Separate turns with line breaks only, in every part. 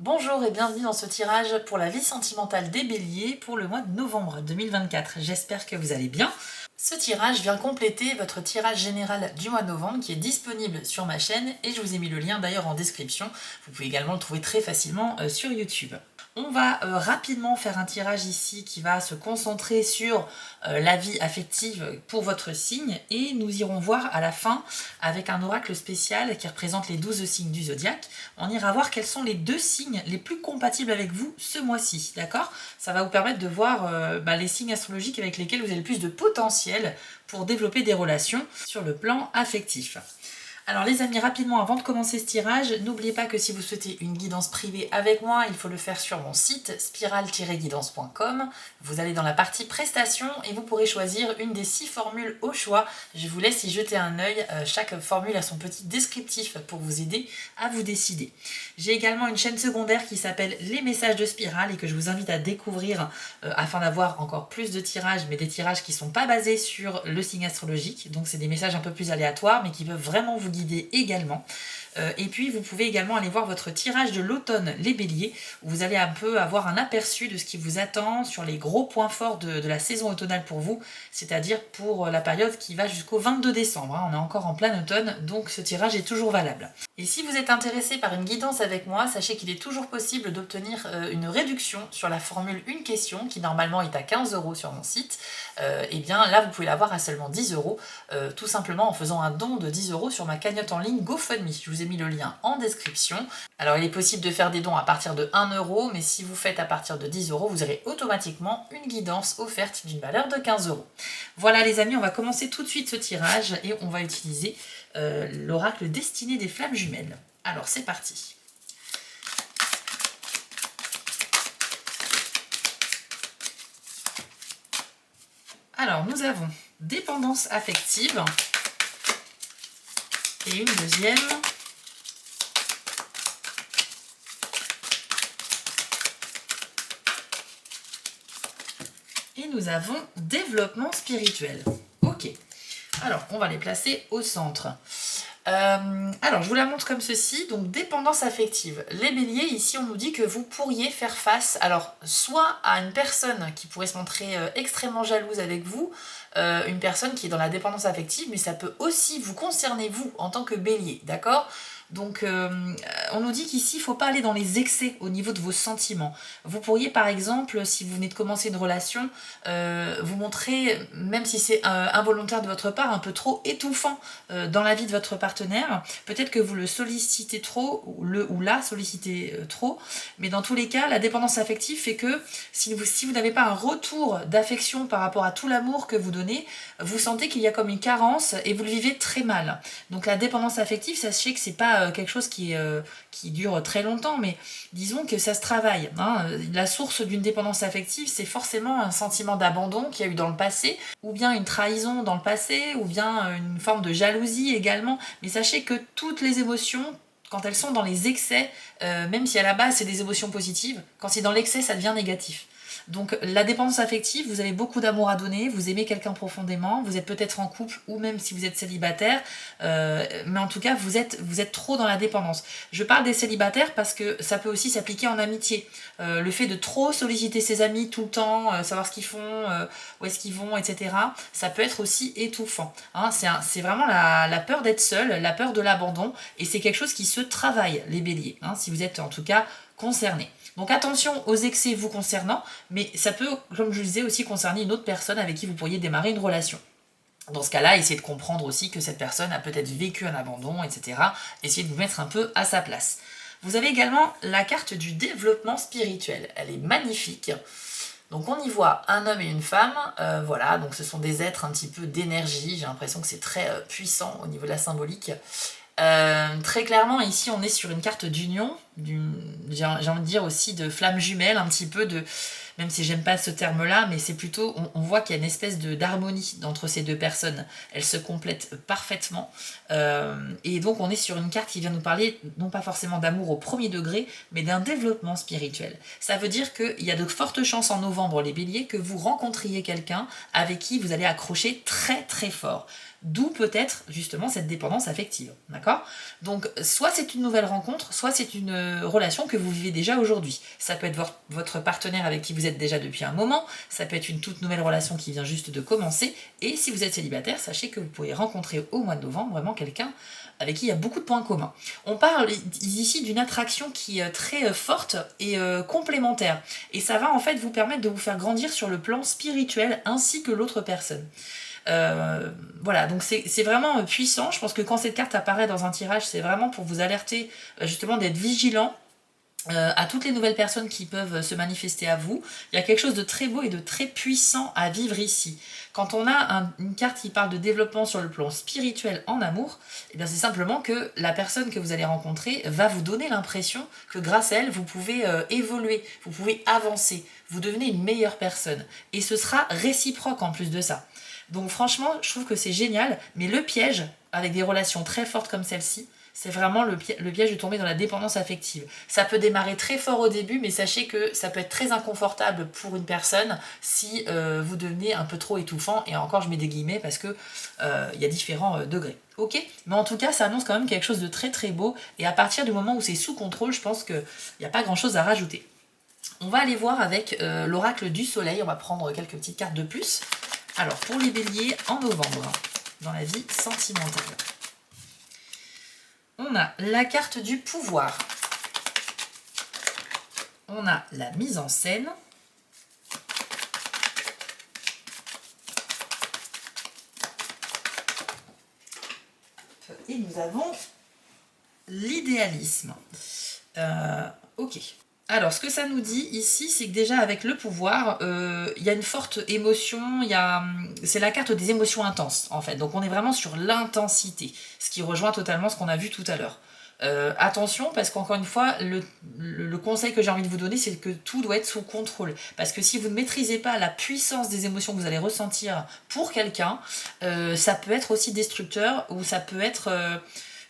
Bonjour et bienvenue dans ce tirage pour la vie sentimentale des béliers pour le mois de novembre 2024. J'espère que vous allez bien. Ce tirage vient compléter votre tirage général du mois de novembre qui est disponible sur ma chaîne et je vous ai mis le lien d'ailleurs en description. Vous pouvez également le trouver très facilement sur YouTube. On va rapidement faire un tirage ici qui va se concentrer sur la vie affective pour votre signe et nous irons voir à la fin avec un oracle spécial qui représente les 12 signes du zodiaque. On ira voir quels sont les 2 signes les plus compatibles avec vous ce mois-ci, d'accord? Ça va vous permettre de voir les signes astrologiques avec lesquels vous avez le plus de potentiel pour développer des relations sur le plan affectif. Alors les amis, rapidement avant de commencer ce tirage, n'oubliez pas que si vous souhaitez une guidance privée avec moi, il faut le faire sur mon site spiral-guidance.com. Vous allez dans la partie prestations et vous pourrez choisir une des 6 formules au choix. Je vous laisse y jeter un œil, chaque formule a son petit descriptif pour vous aider à vous décider. J'ai également une chaîne secondaire qui s'appelle Les Messages de Spiral et que je vous invite à découvrir afin d'avoir encore plus de tirages, mais des tirages qui ne sont pas basés sur le signe astrologique. Donc c'est des messages un peu plus aléatoires mais qui peuvent vraiment vous guider également. Et puis vous pouvez également aller voir votre tirage de l'automne les béliers où vous allez un peu avoir un aperçu de ce qui vous attend sur les gros points forts de la saison automnale pour vous, c'est-à-dire pour la période qui va jusqu'au 22 décembre. On est encore en plein automne, donc ce tirage est toujours valable. Et si vous êtes intéressé par une guidance avec moi, sachez qu'il est toujours possible d'obtenir une réduction sur la formule une question qui normalement est à 15 € sur mon site. Et bien là vous pouvez l'avoir à seulement 10 €, tout simplement en faisant un don de 10 € sur ma cagnotte en ligne GoFundMe. Je vous ai mis le lien en description. Alors il est possible de faire des dons à partir de 1 €, mais si vous faites à partir de 10 €, vous aurez automatiquement une guidance offerte d'une valeur de 15 €. Voilà les amis, on va commencer tout de suite ce tirage et on va utiliser l'oracle destiné des flammes jumelles. Alors c'est parti. Alors nous avons dépendance affective et une deuxième. Et nous avons développement spirituel. Ok. Alors, on va les placer au centre. Alors, je vous la montre comme ceci. Donc, dépendance affective. Les béliers, ici, on nous dit que vous pourriez faire face, alors, soit à une personne qui pourrait se montrer extrêmement jalouse avec vous, une personne qui est dans la dépendance affective, mais ça peut aussi vous concerner, vous, en tant que bélier, d'accord ? Donc, on nous dit qu'ici, il ne faut pas aller dans les excès au niveau de vos sentiments. Vous pourriez, par exemple, si vous venez de commencer une relation, vous montrer, même si c'est involontaire de votre part, un peu trop étouffant dans la vie de votre partenaire. Peut-être que vous le sollicitez trop, ou la sollicitez trop, mais dans tous les cas, la dépendance affective fait que si vous n'avez pas un retour d'affection par rapport à tout l'amour que vous donnez, vous sentez qu'il y a comme une carence et vous le vivez très mal. Donc la dépendance affective, sachez que c'est pas quelque chose qui dure très longtemps, mais disons que ça se travaille. La source d'une dépendance affective, c'est forcément un sentiment d'abandon qu'il y a eu dans le passé, ou bien une trahison dans le passé, ou bien une forme de jalousie également. Mais sachez que toutes les émotions, quand elles sont dans les excès, même si à la base c'est des émotions positives, quand c'est dans l'excès, ça devient négatif. Donc la dépendance affective, vous avez beaucoup d'amour à donner, vous aimez quelqu'un profondément, vous êtes peut-être en couple ou même si vous êtes célibataire, mais en tout cas vous êtes trop dans la dépendance. Je parle des célibataires parce que ça peut aussi s'appliquer en amitié. Le fait de trop solliciter ses amis tout le temps, savoir ce qu'ils font, où est-ce qu'ils vont, etc. Ça peut être aussi étouffant. C'est vraiment la peur d'être seul, la peur de l'abandon, et c'est quelque chose qui se travaille, les béliers, si vous êtes en tout cas concernés. Donc attention aux excès vous concernant, mais ça peut, comme je le disais, aussi concerner une autre personne avec qui vous pourriez démarrer une relation. Dans ce cas-là, essayez de comprendre aussi que cette personne a peut-être vécu un abandon, etc. Essayez de vous mettre un peu à sa place. Vous avez également la carte du développement spirituel. Elle est magnifique. Donc on y voit un homme et une femme, voilà, donc ce sont des êtres un petit peu d'énergie, j'ai l'impression que c'est très puissant au niveau de la symbolique. Très clairement ici on est sur une carte d'union, j'ai envie de dire aussi de flamme jumelle, un petit peu de, même si j'aime pas ce terme là, mais c'est plutôt, on voit qu'il y a une espèce d'harmonie entre ces deux personnes, elles se complètent parfaitement, et donc on est sur une carte qui vient nous parler non pas forcément d'amour au premier degré, mais d'un développement spirituel. Ça veut dire qu'il y a de fortes chances en novembre les béliers que vous rencontriez quelqu'un avec qui vous allez accrocher très très fort. D'où peut-être justement cette dépendance affective, d'accord? Donc soit c'est une nouvelle rencontre, soit c'est une relation que vous vivez déjà aujourd'hui. Ça peut être votre partenaire avec qui vous êtes déjà depuis un moment, ça peut être une toute nouvelle relation qui vient juste de commencer, et si vous êtes célibataire, sachez que vous pourrez rencontrer au mois de novembre vraiment quelqu'un avec qui il y a beaucoup de points communs. On parle ici d'une attraction qui est très forte et complémentaire, et ça va en fait vous permettre de vous faire grandir sur le plan spirituel ainsi que l'autre personne. Voilà, donc c'est vraiment puissant. Je pense que quand cette carte apparaît dans un tirage, c'est vraiment pour vous alerter justement d'être vigilant à toutes les nouvelles personnes qui peuvent se manifester à vous. Il y a quelque chose de très beau et de très puissant à vivre ici. Quand on a une carte qui parle de développement sur le plan spirituel en amour, eh bien c'est simplement que la personne que vous allez rencontrer va vous donner l'impression que grâce à elle, vous pouvez évoluer, vous pouvez avancer, vous devenez une meilleure personne. Et ce sera réciproque en plus de ça. Donc franchement, je trouve que c'est génial, mais le piège, avec des relations très fortes comme celle-ci, c'est vraiment le piège de tomber dans la dépendance affective. Ça peut démarrer très fort au début, mais sachez que ça peut être très inconfortable pour une personne si vous devenez un peu trop étouffant, et encore je mets des guillemets parce que y a différents degrés. Ok, mais en tout cas, ça annonce quand même quelque chose de très très beau, et à partir du moment où c'est sous contrôle, je pense qu'il n'y a pas grand-chose à rajouter. On va aller voir avec l'oracle du soleil, on va prendre quelques petites cartes de plus. Alors, pour les béliers, en novembre, dans la vie sentimentale, on a la carte du pouvoir, on a la mise en scène, et nous avons l'idéalisme. Ok. Alors, ce que ça nous dit ici, c'est que déjà avec le pouvoir, il y a une forte émotion, c'est la carte des émotions intenses, en fait. Donc on est vraiment sur l'intensité, ce qui rejoint totalement ce qu'on a vu tout à l'heure. Attention, parce qu'encore une fois, le conseil que j'ai envie de vous donner, c'est que tout doit être sous contrôle. Parce que si vous ne maîtrisez pas la puissance des émotions que vous allez ressentir pour quelqu'un, ça peut être aussi destructeur, ou ça peut être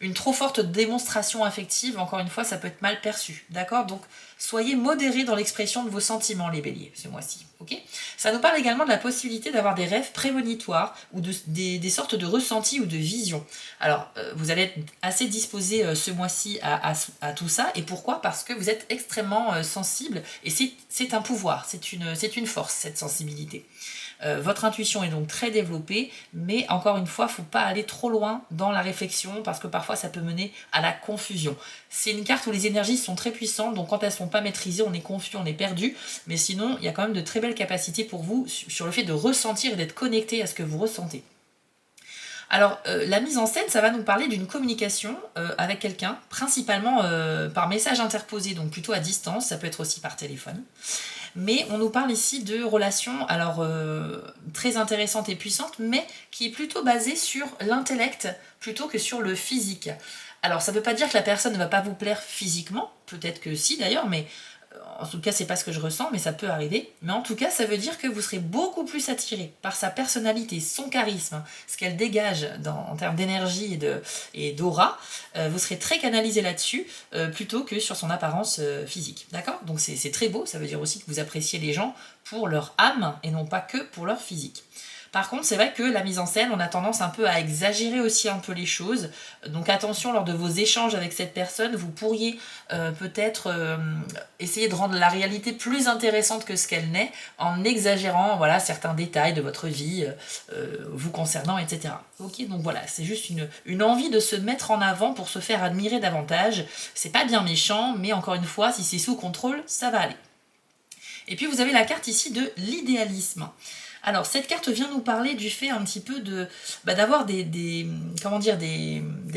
une trop forte démonstration affective. Encore une fois, ça peut être mal perçu, d'accord? Donc soyez modérés dans l'expression de vos sentiments, les béliers, ce mois-ci. Okay, ça nous parle également de la possibilité d'avoir des rêves prémonitoires ou des sortes de ressentis ou de visions. Alors, vous allez être assez disposé ce mois-ci à tout ça. Et pourquoi? Parce que vous êtes extrêmement sensible, et c'est un pouvoir, c'est une force, cette sensibilité. Votre intuition est donc très développée, mais encore une fois, il ne faut pas aller trop loin dans la réflexion, parce que parfois ça peut mener à la confusion. C'est une carte où les énergies sont très puissantes, donc quand elles ne sont pas maîtrisées, on est confus, on est perdu, mais sinon, il y a quand même de très belles capacités pour vous sur le fait de ressentir et d'être connecté à ce que vous ressentez. Alors, la mise en scène, ça va nous parler d'une communication avec quelqu'un, principalement par message interposé, donc plutôt à distance, ça peut être aussi par téléphone. Mais on nous parle ici de relations alors très intéressantes et puissantes, mais qui est plutôt basée sur l'intellect plutôt que sur le physique. Alors ça ne veut pas dire que la personne ne va pas vous plaire physiquement, peut-être que si d'ailleurs, mais en tout cas c'est pas ce que je ressens, mais ça peut arriver. Mais en tout cas ça veut dire que vous serez beaucoup plus attiré par sa personnalité, son charisme, ce qu'elle dégage en termes d'énergie et d'aura. Vous serez très canalisé là-dessus plutôt que sur son apparence physique. D'accord? Donc c'est très beau, ça veut dire aussi que vous appréciez les gens pour leur âme et non pas que pour leur physique. Par contre, c'est vrai que la mise en scène, on a tendance un peu à exagérer aussi un peu les choses. Donc attention, lors de vos échanges avec cette personne, vous pourriez peut-être essayer de rendre la réalité plus intéressante que ce qu'elle n'est, en exagérant voilà, certains détails de votre vie vous concernant, etc. Ok, donc voilà, c'est juste une envie de se mettre en avant pour se faire admirer davantage. C'est pas bien méchant, mais encore une fois, si c'est sous contrôle, ça va aller. Et puis vous avez la carte ici de l'idéalisme. Alors, cette carte vient nous parler du fait un petit peu d'avoir des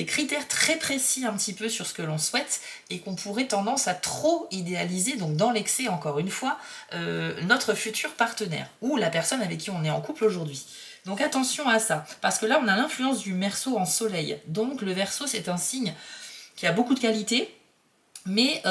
critères très précis un petit peu sur ce que l'on souhaite, et qu'on pourrait tendance à trop idéaliser, donc dans l'excès encore une fois, notre futur partenaire ou la personne avec qui on est en couple aujourd'hui. Donc attention à ça, parce que là on a l'influence du Verseau en soleil. Donc le Verseau, c'est un signe qui a beaucoup de qualités, mais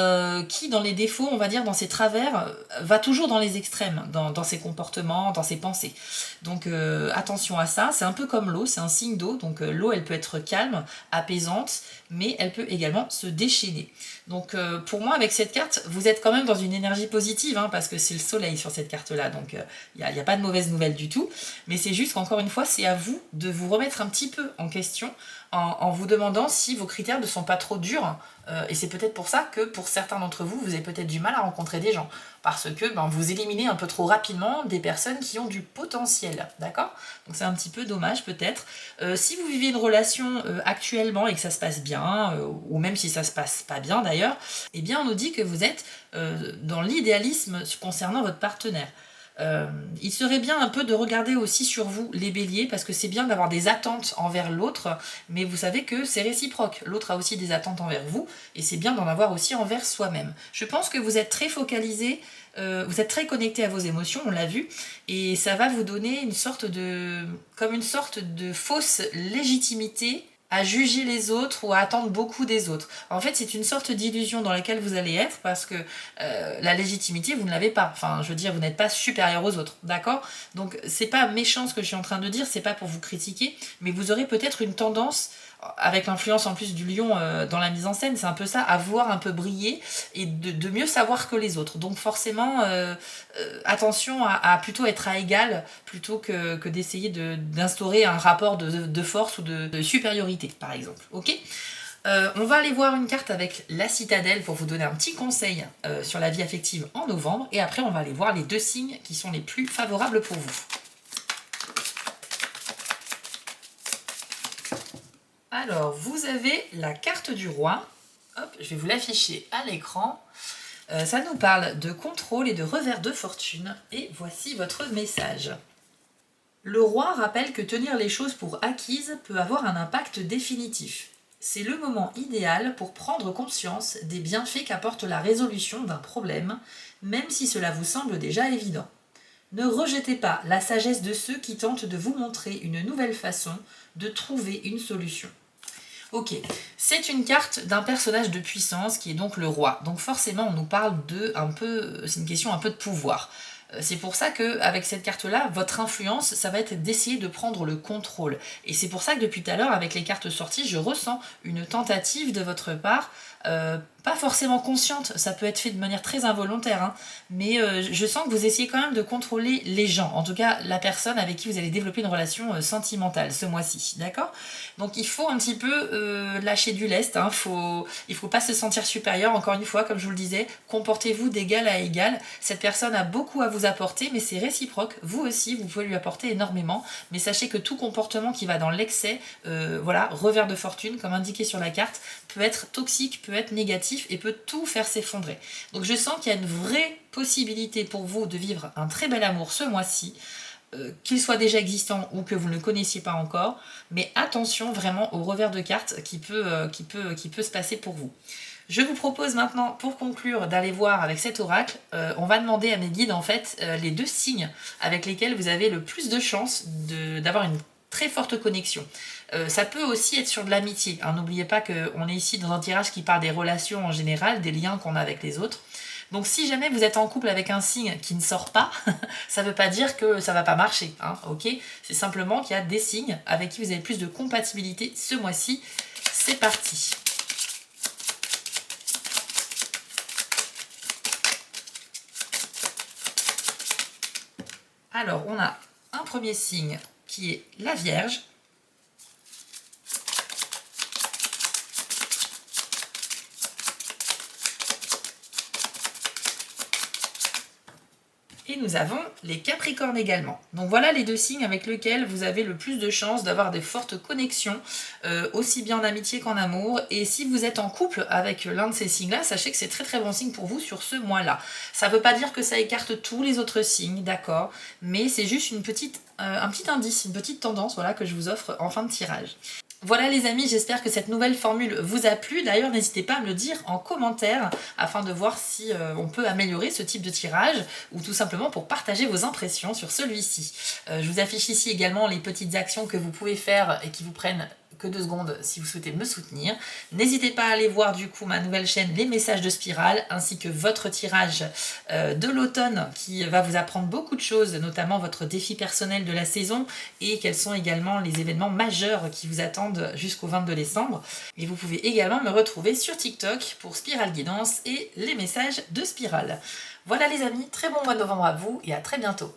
qui, dans les défauts, on va dire, dans ses travers, va toujours dans les extrêmes, dans ses comportements, dans ses pensées. Donc attention à ça, c'est un peu comme l'eau, c'est un signe d'eau, donc l'eau, elle peut être calme, apaisante, mais elle peut également se déchaîner. Donc pour moi, avec cette carte, vous êtes quand même dans une énergie positive, hein, parce que c'est le soleil sur cette carte-là, donc il n'y a pas de mauvaise nouvelle du tout, mais c'est juste qu'encore une fois, c'est à vous de vous remettre un petit peu en question, en vous demandant si vos critères ne sont pas trop durs, et c'est peut-être pour ça que pour certains d'entre vous, vous avez peut-être du mal à rencontrer des gens, parce que vous éliminez un peu trop rapidement des personnes qui ont du potentiel, d'accord? Donc c'est un petit peu dommage peut-être. Si vous vivez une relation actuellement et que ça se passe bien, ou même si ça se passe pas bien d'ailleurs, eh bien on nous dit que vous êtes dans l'idéalisme concernant votre partenaire. Il serait bien un peu de regarder aussi sur vous les béliers, parce que c'est bien d'avoir des attentes envers l'autre, mais vous savez que c'est réciproque. L'autre a aussi des attentes envers vous, et c'est bien d'en avoir aussi envers soi-même. Je pense que vous êtes très focalisé, vous êtes très connecté à vos émotions, on l'a vu, et ça va vous donner comme une sorte de fausse légitimité à juger les autres ou à attendre beaucoup des autres. En fait, c'est une sorte d'illusion dans laquelle vous allez être, parce que la légitimité, vous ne l'avez pas. Enfin, je veux dire, vous n'êtes pas supérieur aux autres, d'accord? Donc, c'est pas méchant ce que je suis en train de dire, c'est pas pour vous critiquer, mais vous aurez peut-être une tendance, avec l'influence en plus du lion dans la mise en scène, c'est un peu ça, à voir un peu briller et de mieux savoir que les autres. Donc forcément, attention à plutôt être à égal, plutôt que d'essayer d'instaurer un rapport de force ou de supériorité, par exemple. Ok? On va aller voir une carte avec la citadelle pour vous donner un petit conseil sur la vie affective en novembre, et après on va aller voir les 2 signes qui sont les plus favorables pour vous. Alors, vous avez la carte du roi. Hop, je vais vous l'afficher à l'écran. Ça nous parle de contrôle et de revers de fortune. Et voici votre message. Le roi rappelle que tenir les choses pour acquises peut avoir un impact définitif. C'est le moment idéal pour prendre conscience des bienfaits qu'apporte la résolution d'un problème, même si cela vous semble déjà évident. Ne rejetez pas la sagesse de ceux qui tentent de vous montrer une nouvelle façon de trouver une solution. Ok, c'est une carte d'un personnage de puissance qui est donc le roi. Donc forcément, on nous parle c'est une question un peu de pouvoir. C'est pour ça qu'avec cette carte-là, votre influence, ça va être d'essayer de prendre le contrôle. Et c'est pour ça que depuis tout à l'heure, avec les cartes sorties, je ressens une tentative de votre part, pas forcément consciente, ça peut être fait de manière très involontaire, hein, mais je sens que vous essayez quand même de contrôler les gens, en tout cas la personne avec qui vous allez développer une relation sentimentale ce mois-ci, d'accord? Donc il faut un petit peu lâcher du lest, hein, il faut pas se sentir supérieur, encore une fois, comme je vous le disais, comportez-vous d'égal à égal, cette personne a beaucoup à vous apporter, mais c'est réciproque, vous aussi, vous pouvez lui apporter énormément, mais sachez que tout comportement qui va dans l'excès, voilà, revers de fortune, comme indiqué sur la carte, peut être toxique, peut être négatif et peut tout faire s'effondrer. Donc je sens qu'il y a une vraie possibilité pour vous de vivre un très bel amour ce mois-ci, qu'il soit déjà existant ou que vous ne le connaissiez pas encore, mais attention vraiment au revers de carte qui peut se passer pour vous. Je vous propose maintenant, pour conclure, d'aller voir avec cet oracle. On va demander à mes guides en fait les 2 signes avec lesquels vous avez le plus de chances d'avoir une très forte connexion. Ça peut aussi être sur de l'amitié, hein. N'oubliez pas qu'on est ici dans un tirage qui parle des relations en général, des liens qu'on a avec les autres. Donc si jamais vous êtes en couple avec un signe qui ne sort pas, ça ne veut pas dire que ça ne va pas marcher, hein, ok? C'est simplement qu'il y a des signes avec qui vous avez plus de compatibilité ce mois-ci. C'est parti. Alors, on a un premier signe qui est la Vierge. Et nous avons les Capricornes également. Donc voilà les 2 signes avec lesquels vous avez le plus de chances d'avoir des fortes connexions, aussi bien en amitié qu'en amour. Et si vous êtes en couple avec l'un de ces signes-là, sachez que c'est très très bon signe pour vous sur ce mois-là. Ça ne veut pas dire que ça écarte tous les autres signes, d'accord, mais c'est juste un petit indice, une petite tendance, voilà, que je vous offre en fin de tirage. Voilà les amis, j'espère que cette nouvelle formule vous a plu. D'ailleurs, n'hésitez pas à me le dire en commentaire afin de voir si on peut améliorer ce type de tirage ou tout simplement pour partager vos impressions sur celui-ci. Je vous affiche ici également les petites actions que vous pouvez faire et que 2 secondes si vous souhaitez me soutenir. N'hésitez pas à aller voir du coup ma nouvelle chaîne Les Messages de Spirale, ainsi que votre tirage de l'automne qui va vous apprendre beaucoup de choses, notamment votre défi personnel de la saison et quels sont également les événements majeurs qui vous attendent jusqu'au 22 décembre. Et vous pouvez également me retrouver sur TikTok pour Spirale Guidance et les messages de Spirale. Voilà les amis, très bon mois de novembre à vous et à très bientôt.